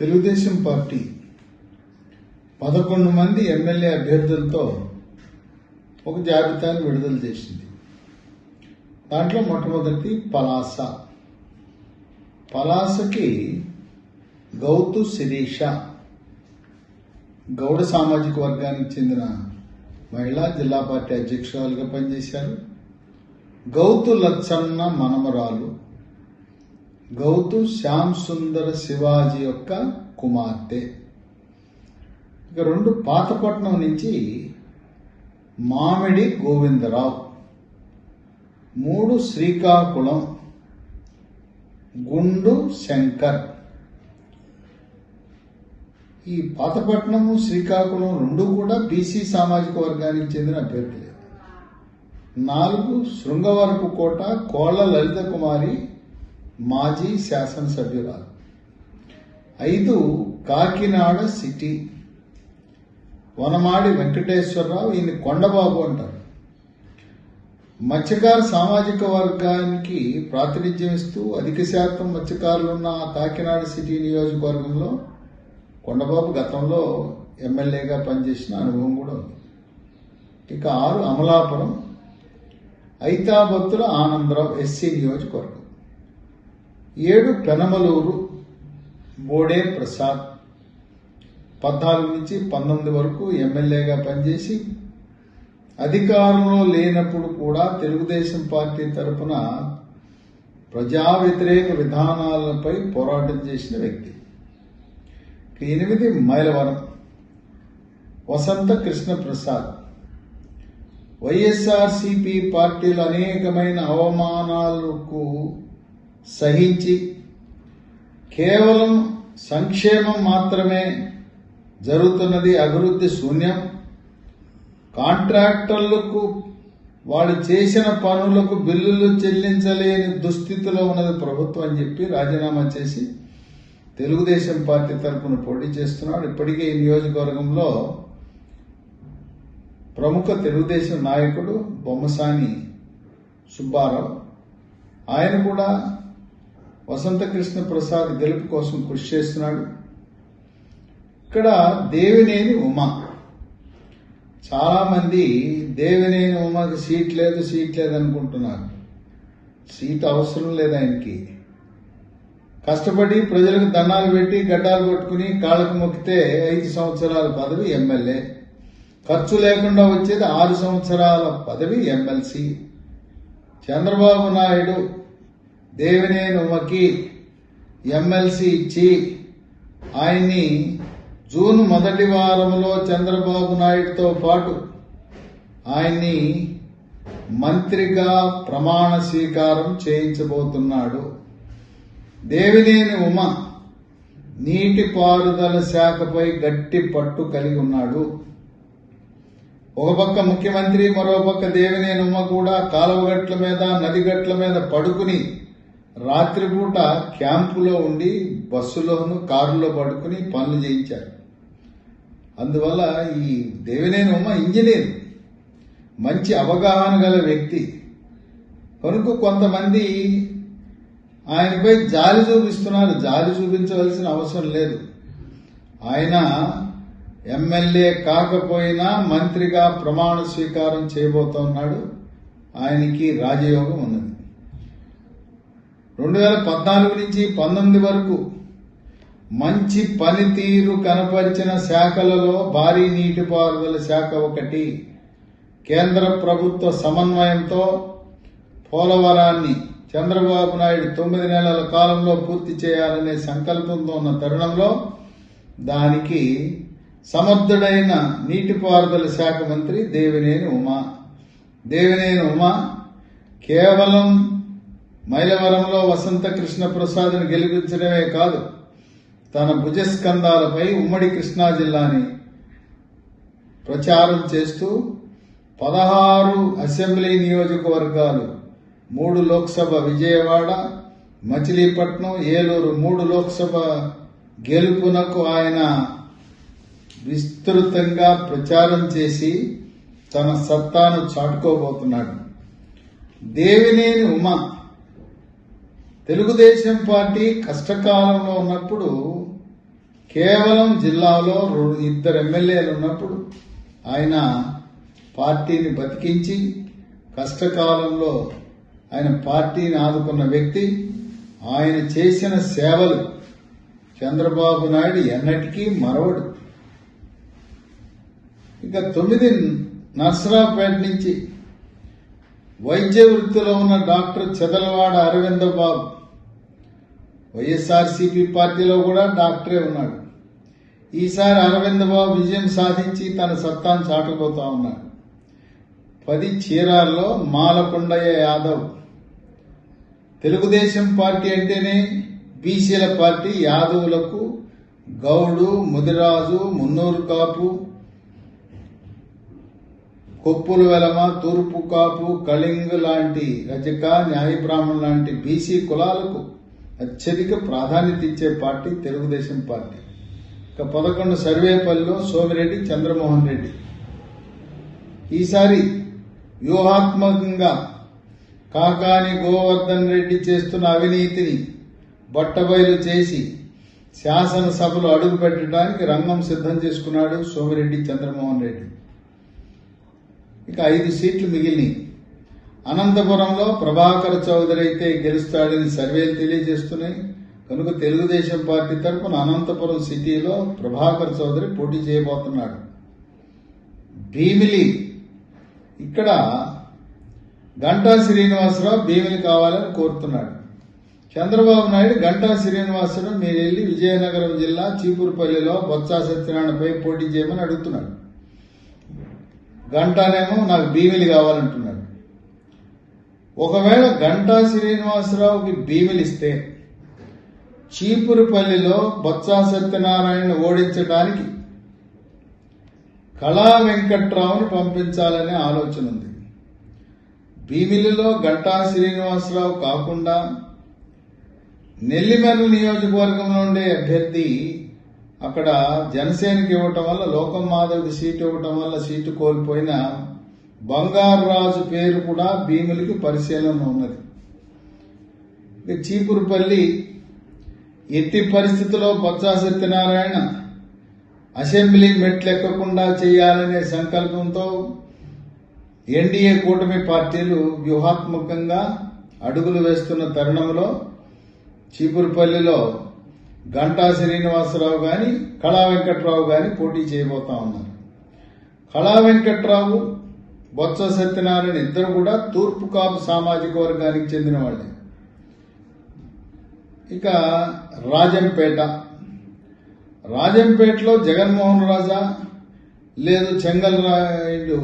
Telugu Desam party 11 మంది MLA అభ్యర్థులతో ఒక జాబితాను విడుదల చేసింది. దాంట్లో మొట్టమొదటి పలాసకి గౌతు శిరీష గౌడ సామాజిక వర్గానికి చెందిన మహిళా జిల్లా పార్టీ అధ్యక్షురాలుగా పనిచేశారు. గౌతు లచ్చన్న మనమరాలు గౌతు శ్యామ్ సుందర శివాజీ యొక్క కుమార్తె. ఇక 2 పాతపట్నం నుంచి మామిడి గోవిందరావు, 3 శ్రీకాకుళం గుండు శంకర్. ఈ పాతపట్నము శ్రీకాకుళం 2 కూడా బీసీ సామాజిక వర్గానికి చెందిన అభ్యర్థులే. 4 శృంగవరపు కోట కోళ్ల లలిత కుమారి మాజీ శాసనసభ్యురాలు. 5 కాకినాడ సిటీ వనమాడి వెంకటేశ్వరరావు, ఈయన కొండబాబు అంటారు. మత్స్యకార సామాజిక వర్గానికి ప్రాతినిధ్యం ఇస్తూ అధిక శాతం మత్స్యకారులున్న కాకినాడ సిటీ నియోజకవర్గంలో కొండబాబు గతంలో ఎమ్మెల్యేగా పనిచేసిన అనుభవం కూడా ఉంది. ఇక 6 అమలాపురం ఐతాబత్తుల ఆనందరావు ఎస్సీ నియోజకవర్గం. 7 పెనమలూరు బోడే ప్రసాద్, 14 నుంచి 19 వరకు ఎమ్మెల్యేగా పనిచేసి అధికారంలో లేనప్పుడు కూడా తెలుగుదేశం పార్టీ తరఫున ప్రజా వ్యతిరేక విధానాలపై పోరాటం చేసిన వ్యక్తి. 8 మైలవరం వసంత కృష్ణ ప్రసాద్, వైఎస్ఆర్సీపీ పార్టీలు అనేకమైన అవమానాలకు సహించి కేవలం సంక్షేమం మాత్రమే జరుగుతున్నది, అభివృద్ధి శూన్యం, కాంట్రాక్టర్లకు వాళ్ళు చేసిన పనులకు బిల్లులు చెల్లించలేని దుస్థితిలో ఉన్నది ప్రభుత్వం అని చెప్పి రాజీనామా చేసి తెలుగుదేశం పార్టీ తరఫున పోటీ చేస్తున్నాడు. ఇప్పటికే ఈ నియోజకవర్గంలో ప్రముఖ తెలుగుదేశం నాయకుడు బొమ్మసాని సుబ్బారావు, ఆయన కూడా వసంత కృష్ణ ప్రసాద్ గెలుపు కోసం కృషి చేస్తున్నాడు. ఇక్కడ దేవినేని ఉమ, చాలా మంది దేవినేని ఉమకి సీట్ లేదు అనుకుంటున్నారు. సీట్ అవసరం లేదు ఆయనకి. కష్టపడి ప్రజలకు దండాలు పెట్టి గడ్డాలు కొట్టుకుని కాళ్ళకు మొక్కితే 5 సంవత్సరాల పదవి ఎమ్మెల్యే, ఖర్చు లేకుండా వచ్చేది 6 సంవత్సరాల పదవి ఎమ్మెల్సీ. చంద్రబాబు నాయుడు దేవినేని ఉమకి ఎమ్మెల్సీ ఇచ్చి ఆయన్ని జూన్ మొదటి వారంలో చంద్రబాబు నాయుడుతో పాటు ఆయన్ని మంత్రిగా ప్రమాణ స్వీకారం చేయించబోతున్నాడు. దేవినేని ఉమ నీటిపారుదల శాఖపై గట్టి పట్టు కలిగి ఉన్నాడు. ఒక పక్క ముఖ్యమంత్రి, మరో పక్క దేవినేని ఉమ కూడా కాలువగట్ల మీద నదిగట్ల మీద పడుకుని రాత్రిపూట క్యాంపులో ఉండి బస్సులోను కారులో పడుకుని పనులు చేయించారు. అందువల్ల ఈ దేవినేని ఉమ ఇంజనీర్, మంచి అవగాహన గల వ్యక్తి కనుక కొంతమంది ఆయనపై జాలి చూపిస్తున్నారు. జాలి చూపించవలసిన అవసరం లేదు. ఆయన ఎమ్మెల్యే కాకపోయినా మంత్రిగా ప్రమాణ స్వీకారం చేయబోతున్నాడు. ఆయనకి రాజయోగం ఉన్నది. 2014 నుంచి 19 వరకు మంచి పనితీరు కనపరిచిన శాఖలలో భారీ నీటిపారుదల శాఖ ఒకటి. కేంద్ర ప్రభుత్వ సమన్వయంతో పోలవరాన్ని చంద్రబాబు నాయుడు 9 నెలల కాలంలో పూర్తి చేయాలనే సంకల్పంతో ఉన్న తరుణంలో దానికి సమర్థుడైన నీటిపారుదల శాఖ మంత్రి దేవినేని ఉమ కేవలం మైలవరంలో వసంత కృష్ణ ప్రసాద్ను గెలిపించడమే కాదు, తన భుజస్కంధాలపై ఉమ్మడి కృష్ణా జిల్లాని ప్రచారం చేస్తూ 16 అసెంబ్లీ నియోజకవర్గాలు, 3 లోక్సభ విజయవాడ, మచిలీపట్నం, ఏలూరు 3 లోక్సభ గెలుపునకు ఆయన విస్తృతంగా ప్రచారం చేసి తన సత్తాను చాటుకోబోతున్నాడు. దేవినేని ఉమ తెలుగుదేశం పార్టీ కష్టకాలంలో ఉన్నప్పుడు కేవలం జిల్లాలో 2 ఎమ్మెల్యేలు ఉన్నప్పుడు ఆయన పార్టీని బతికించి కష్టకాలంలో ఆయన పార్టీని ఆదుకున్న వ్యక్తి. ఆయన చేసిన సేవలు చంద్రబాబు నాయుడు ఎన్నటికీ మరవడు. ఇక 9 నర్సరావుపేట నుంచి వైద్య వృత్తిలో ఉన్న డాక్టర్ చెదలవాడ అరవింద బాబు వైఎస్ఆర్సీపీ పార్టీలో కూడా డాక్టరే ఉన్నాడు. ఈసారి అరవింద బాబు విజయం సాధించి తన సత్తాను చాటుకోతా ఉన్నాడు. 10 చీరాల్లో మాలకొండయ్య యాదవ్. తెలుగుదేశం పార్టీ అంటేనే బీసీల పార్టీ. యాదవులకు గౌడు, ముదిరాజు, మున్నూరు కాపు, కొప్పుల వెలమ, తూర్పు కాపు, కళింగ లాంటి రజక, న్యాయ బ్రాహ్మణ లాంటి బీసీ కులాలకు అత్యధిక ప్రాధాన్యత ఇచ్చే పార్టీ తెలుగుదేశం పార్టీ. ఇక 11 సర్వేపల్లిలో సోమిరెడ్డి చంద్రమోహన్ రెడ్డి. ఈసారి వ్యూహాత్మకంగా కాకాని గోవర్ధన్ రెడ్డి చేస్తున్న అవినీతిని బట్టబయలు చేసి శాసనసభలో అడుగు పెట్టడానికి రంగం సిద్ధం చేసుకున్నాడు సోమిరెడ్డి చంద్రమోహన్ రెడ్డి. ఇక 5 సీట్లు మిగిలినాయి. అనంతపురంలో ప్రభాకర్ చౌదరి అయితే గెలుస్తాడని సర్వేలు తెలియజేస్తున్నాయి. కనుక తెలుగుదేశం పార్టీ తరఫున అనంతపురం సిటీలో ప్రభాకర్ చౌదరి పోటీ చేయబోతున్నాడు. భీమిలి, ఇక్కడ గంటా శ్రీనివాసరావు భీమిలి కావాలని కోరుతున్నాడు. చంద్రబాబు నాయుడు గంటా శ్రీనివాసరావు మీరు వెళ్లి విజయనగరం జిల్లా చీపురుపల్లిలో బొత్స సత్యనారాయణపై పోటీ చేయమని అడుగుతున్నాడు. గంటానేమో నాకు భీమిలి కావాలంటున్నాడు. ఒకవేళ గంటా శ్రీనివాసరావుకి భీమిలిస్తే చీపురుపల్లిలో బొత్స సత్యనారాయణ ఓడించడానికి కళా వెంకట్రావుని పంపించాలనే ఆలోచన ఉంది. భీమిలిలో గంటా శ్రీనివాసరావు కాకుండా నెల్లిమర్ల నియోజకవర్గంలో ఉండే అభ్యర్థి అక్కడ జనసేనకి ఇవ్వటం వల్ల, లోకం మాధవ్కి సీటు ఇవ్వటం వల్ల సీటు కోల్పోయిన బంగారాజు పేరు కూడా భీములకి పరిశీలన ఉన్నది. చీపురుపల్లి ఎట్టి పరిస్థితుల్లో బొత్స సత్యనారాయణ అసెంబ్లీ మెట్లెక్కకుండా చేయాలనే సంకల్పంతో ఎన్డీఏ కూటమి పార్టీలు వ్యూహాత్మకంగా అడుగులు వేస్తున్న తరుణంలో చీపురుపల్లిలో గంటా శ్రీనివాసరావు గాని కళా వెంకట్రావు గాని పోటీ చేయబోతా ఉన్నారు. కళా వెంకట్రావు, బొత్స సత్యనారాయణ ఇద్దరు కూడా తూర్పు కాపు సామాజిక వర్గానికి చెందిన వాళ్ళే. ఇక రాజంపేటలో జగన్మోహన్ రాజా లేదు చెంగల్ రాయుడు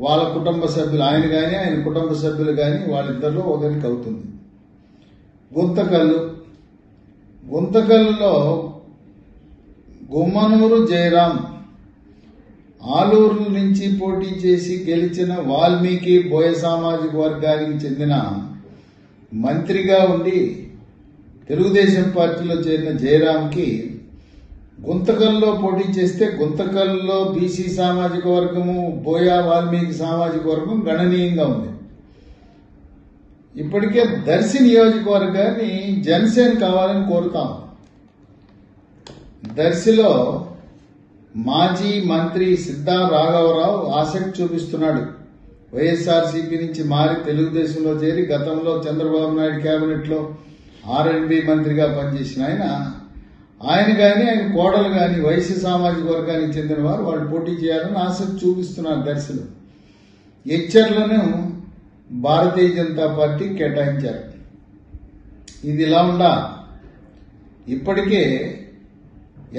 వాళ్ళ కుటుంబ సభ్యులు, ఆయన గాని ఆయన కుటుంబ సభ్యులు గాని వాళ్ళిద్దరిలో ఒకరికి అవుతుంది. గుంతకల్లులో గుమ్మనూరు జయరాం ఆలూరు నుంచి పోటీ చేసి గెలిచిన వాల్మీకి బోయ సామాజిక వర్గానికి చెందిన మంత్రిగా ఉండి తెలుగుదేశం పార్టీలో చేరిన జయరాంకి గుంతకల్లో పోటీ చేస్తే గుంతకల్లో బీసీ సామాజిక వర్గము, బోయ వాల్మీకి సామాజిక వర్గం గణనీయంగా ఉంది. ఇప్పటికే దర్శి నియోజకవర్గాన్ని జనసేన కావాలని కోరుతాం. దర్శిలో మాజీ మంత్రి సిద్ధా రాఘవరావు ఆసక్తి చూపిస్తున్నాడు. వైఎస్ఆర్సీపీ నుంచి మారి తెలుగుదేశంలో చేరి గతంలో చంద్రబాబు నాయుడు కేబినెట్ లో R&B మంత్రిగా పనిచేసిన ఆయన గాని ఆయన కోడలు గాని వైశ్య సామాజిక వర్గానికి చెందిన వారు వాళ్ళు పోటీ చేయాలని ఆసక్తి చూపిస్తున్నారు. దర్శిలో హెచ్చర్లను భారతీయ జనతా పార్టీ కేటాయించారు. ఇది ఇలా ఉండా ఇప్పటికే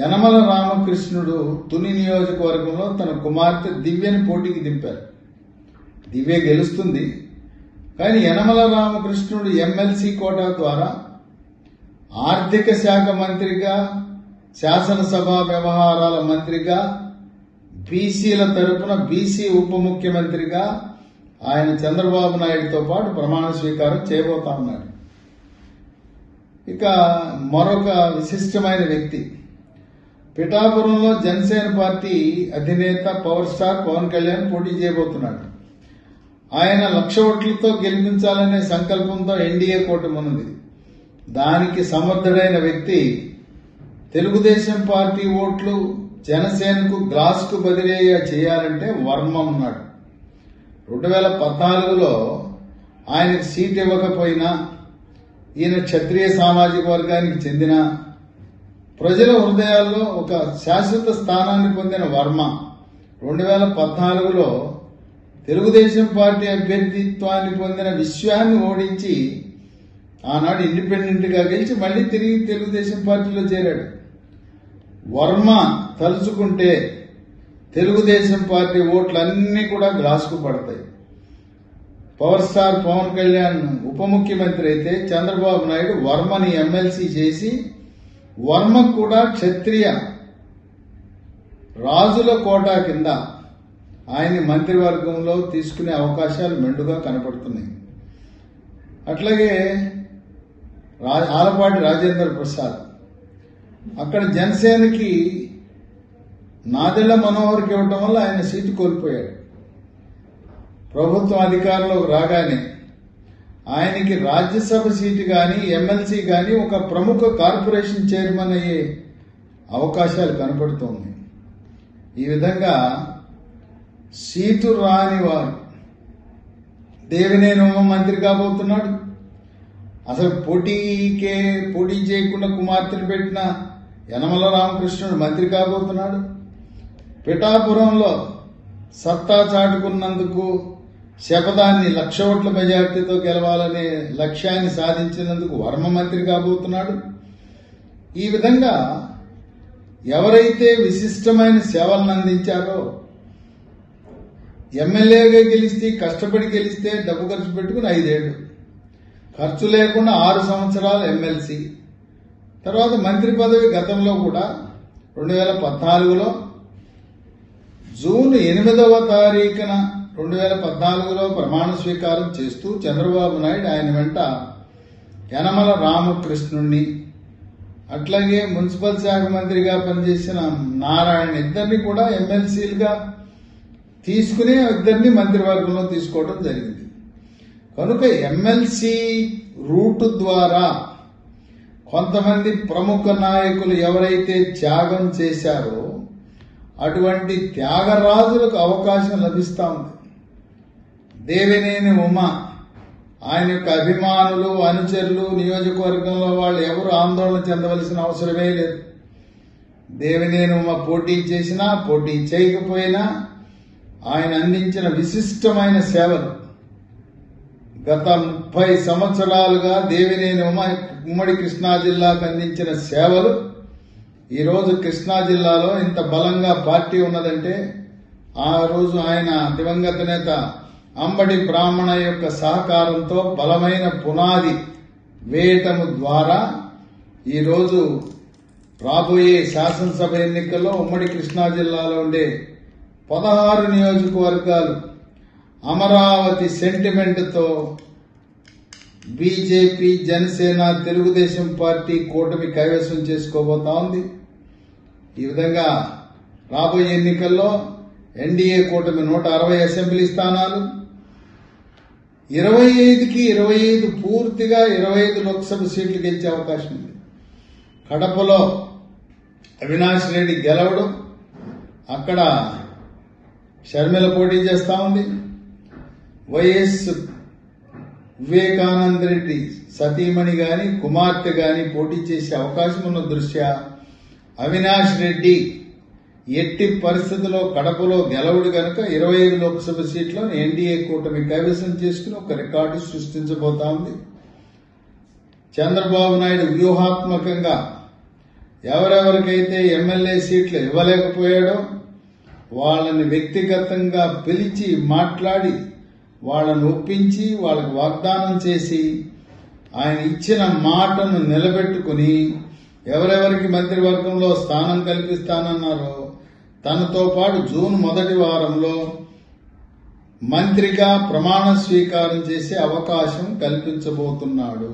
యనమల రామకృష్ణుడు తుని నియోజకవర్గంలో తన కుమార్తె దివ్యని పోటీకి దింపారు. దివ్య గెలుస్తుంది. కానీ యనమల రామకృష్ణుడు ఎమ్మెల్సీ కోటా ద్వారా ఆర్థిక శాఖ మంత్రిగా, శాసనసభ వ్యవహారాల మంత్రిగా, బీసీల తరపున బీసీ ఉప ముఖ్యమంత్రిగా ఆయన చంద్రబాబు నాయుడుతో పాటు ప్రమాణ స్వీకారం చేయబోతా ఉన్నాడు. ఇక మరొక విశిష్టమైన వ్యక్తి పిఠాపురంలో జనసేన పార్టీ అధినేత పవర్ స్టార్ పవన్ కళ్యాణ్ పోటీ చేయబోతున్నాడు. ఆయన 1,00,000 ఓట్లతో గెలిపించాలనే సంకల్పంతో ఎన్డీఏ కూటమి ఉన్నది. దానికి సమర్థుడైన వ్యక్తి తెలుగుదేశం పార్టీ ఓట్లు జనసేనకు గ్లాస్కు బదిలీ చేయాలంటే వర్మ ఉన్నాడు. 2014లో ఆయనకు సీట్ ఇవ్వకపోయినా ఈయన క్షత్రియ సామాజిక వర్గానికి చెందిన ప్రజల హృదయాల్లో ఒక శాశ్వత స్థానాన్ని పొందిన వర్మ 2014లో తెలుగుదేశం పార్టీ అభ్యర్థిత్వాన్ని పొందిన విశ్వాన్ని ఓడించి ఆనాడు ఇండిపెండెంట్ గా గెలిచి మళ్లీ తిరిగి తెలుగుదేశం పార్టీలో చేరాడు. వర్మ తలుచుకుంటే తెలుగుదేశం పార్టీ ఓట్లన్నీ కూడా గ్లాసుకు పడతాయి. పవర్ స్టార్ పవన్ కళ్యాణ్ ఉప ముఖ్యమంత్రి అయితే చంద్రబాబు నాయుడు వర్మని ఎమ్మెల్సీ చేసి వర్మకు కూడా క్షత్రియ రాజుల కోటా కింద ఆయన్ని మంత్రివర్గంలో తీసుకునే అవకాశాలు మెండుగా కనపడుతున్నాయి. అట్లాగే ఆలపాటి రాజేంద్ర ప్రసాద్ అక్కడ జనసేనకి నాదెళ్ల మనోహర్కి ఇవ్వటం వల్ల ఆయన సీటు కోల్పోయాడు. ప్రభుత్వం అధికారంలోకి రాగానే ఆయనకి రాజ్యసభ సీటు గాని ఎమ్మెల్సీ గాని ఒక ప్రముఖ కార్పొరేషన్ చైర్మన్ అయ్యే అవకాశాలు కనపడుతోంది. ఈ విధంగా సీటు రాని వారు దేవినేని ఉమ మంత్రి కాబోతున్నాడు. అసలు పోటీ చేయకుండా కుమార్తెను పెట్టిన యనమల రామకృష్ణుడు మంత్రి కాబోతున్నాడు. పిఠాపురంలో సత్తా చాటుకున్నందుకు శపథాన్ని 1,00,000 ఓట్ల మెజార్టీతో గెలవాలనే లక్ష్యాన్ని సాధించినందుకు వర్మ మంత్రి కాబోతున్నాడు. ఈ విధంగా ఎవరైతే విశిష్టమైన సేవలను అందించారో ఎమ్మెల్యేగా గెలిస్తే కష్టపడి గెలిస్తే డబ్బు ఖర్చు పెట్టుకుని 5 ఏళ్లు ఖర్చు లేకుండా 6 సంవత్సరాలు ఎమ్మెల్సీ తర్వాత మంత్రి పదవి గతంలో కూడా 2014లో జూన్ 8వ తారీఖున 2014లో ప్రమాణ స్వీకారం చేస్తూ చంద్రబాబు నాయుడు ఆయన వెంట యనమల రామకృష్ణుణ్ణి అట్లాగే మున్సిపల్ శాఖ మంత్రిగా పనిచేసిన నారాయణ ఇద్దరిని కూడా ఎమ్మెల్సీలుగా తీసుకుని ఇద్దరిని మంత్రివర్గంలో తీసుకోవడం జరిగింది. కనుక ఎమ్మెల్సీ రూటు ద్వారా కొంతమంది ప్రముఖ నాయకులు ఎవరైతే త్యాగం చేశారో అటువంటి త్యాగరాజులకు అవకాశం లభిస్తా ఉంది. దేవినేని ఉమ ఆయన యొక్క అభిమానులు అనుచరులు నియోజకవర్గంలో వాళ్ళు ఎవరు ఆందోళన చెందవలసిన అవసరమే లేదు. దేవినేని ఉమ పోటీ చేసినా పోటీ చేయకపోయినా ఆయన అందించిన విశిష్టమైన సేవలు గత 30 సంవత్సరాలుగా దేవినేని ఉమ్మడి కృష్ణా జిల్లాకు అందించిన సేవలు ఈరోజు కృష్ణా జిల్లాలో ఇంత బలంగా పార్టీ ఉన్నదంటే ఆ రోజు ఆయన దివంగత నేత అంబడి బ్రాహ్మణ యొక్క సహకారంతో బలమైన పునాది వేయటము ద్వారా ఈరోజు రాబోయే శాసనసభ ఎన్నికల్లో ఉమ్మడి కృష్ణా జిల్లాలో ఉండే 16 నియోజకవర్గాలు అమరావతి సెంటిమెంట్తో బీజేపీ జనసేన తెలుగుదేశం పార్టీ కూటమి కైవసం చేసుకోబోతా ఉంది. ఈ విధంగా రాబోయే ఎన్నికల్లో ఎన్డీఏ కూటమి 160 అసెంబ్లీ స్థానాలు 25కి 25 పూర్తిగా 25 లోక్సభ సీట్లు గెలిచే అవకాశం ఉంది. కడపలో అవినాష్ రెడ్డి గెలవడం అక్కడ షర్మిల పోటీ చేస్తా ఉంది. వైఎస్ వివేకానంద రెడ్డి సతీమణి గాని కుమార్తె గాని పోటీ చేసే అవకాశం ఉన్న దృష్ట్యా అవినాష్ రెడ్డి ఎట్టి పరిస్థితుల్లో కడపలో గెలవడు గనక 25 లోక్సభ సీట్లను ఎన్డీఏ కూటమి కైవసం చేసుకుని ఒక రికార్డు సృష్టించబోతా ఉంది. చంద్రబాబు నాయుడు వ్యూహాత్మకంగా ఎవరెవరికైతే ఎమ్మెల్యే సీట్లు ఇవ్వలేకపోయాడో వాళ్ళని వ్యక్తిగతంగా పిలిచి మాట్లాడి వాళ్ళను ఒప్పించి వాళ్ళకు వాగ్దానం చేసి ఆయన ఇచ్చిన మాటను నిలబెట్టుకుని ఎవరెవరికి మంత్రివర్గంలో స్థానం కల్పిస్తానన్నారో తనతో పాటు జూన్ 1వ వారంలో మంత్రిగా ప్రమాణ స్వీకారం చేసే అవకాశం కల్పించబోతున్నాడు.